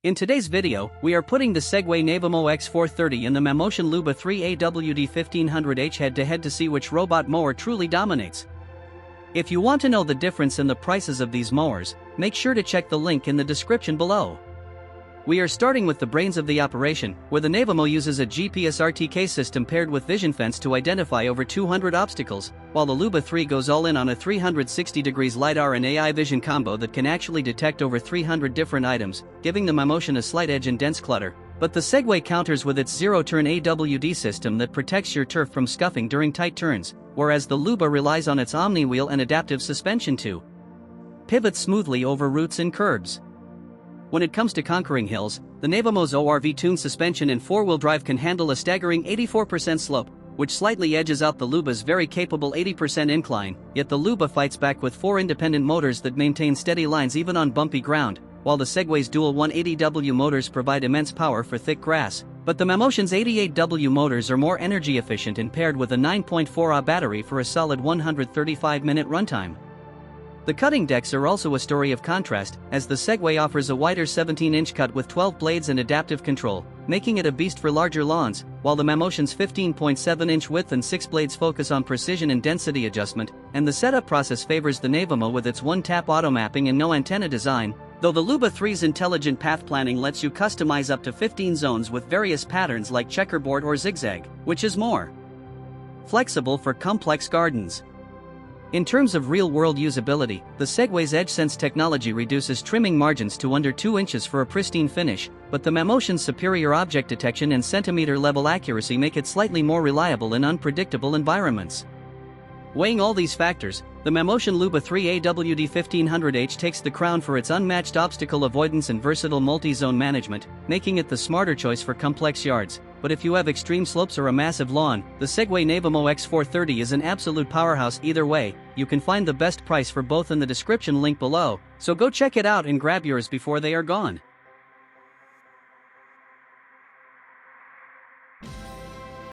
In today's video, we are putting the Segway Navimow X430 and the Mammotion LUBA 3AWD1500H head-to-head to see which robot mower truly dominates. If you want to know the difference in the prices of these mowers, make sure to check the link in the description below. We are starting with the brains of the operation, where the Navimow uses a GPS-RTK system paired with VisionFence to identify over 200 obstacles, while the LUBA 3 goes all in on a 360 degrees LiDAR and AI vision combo that can actually detect over 300 different items, giving the Mammotion a slight edge in dense clutter. But the Segway counters with its zero-turn AWD system that protects your turf from scuffing during tight turns, whereas the LUBA relies on its Omni-wheel and adaptive suspension to pivot smoothly over roots and curbs. When it comes to conquering hills, the Navimow's ORV-tuned suspension and four-wheel drive can handle a staggering 84% slope, which slightly edges out the LUBA's very capable 80% incline, yet the LUBA fights back with 4 independent motors that maintain steady lines even on bumpy ground, while the Segway's dual 180W motors provide immense power for thick grass. But the Mammotion's 88W motors are more energy efficient and paired with a 9.4Ah battery for a solid 135-minute runtime. The cutting decks are also a story of contrast, as the Segway offers a wider 17-inch cut with 12 blades and adaptive control, making it a beast for larger lawns, while the Mammotion's 15.7-inch width and 6 blades focus on precision and density adjustment, and the setup process favors the Navimow with its one-tap auto mapping and no antenna design, though the LUBA 3's intelligent path planning lets you customize up to 15 zones with various patterns like checkerboard or zigzag, which is more flexible for complex gardens. In terms of real-world usability, the Segway's EdgeSense technology reduces trimming margins to under 2 inches for a pristine finish, but the Mammotion's superior object detection and centimeter-level accuracy make it slightly more reliable in unpredictable environments. Weighing all these factors, the Mammotion LUBA 3AWD1500H takes the crown for its unmatched obstacle avoidance and versatile multi-zone management, making it the smarter choice for complex yards. But if you have extreme slopes or a massive lawn, the Segway Navimow X430 is an absolute powerhouse either way. You can find the best price for both in the description link below, so go check it out and grab yours before they are gone.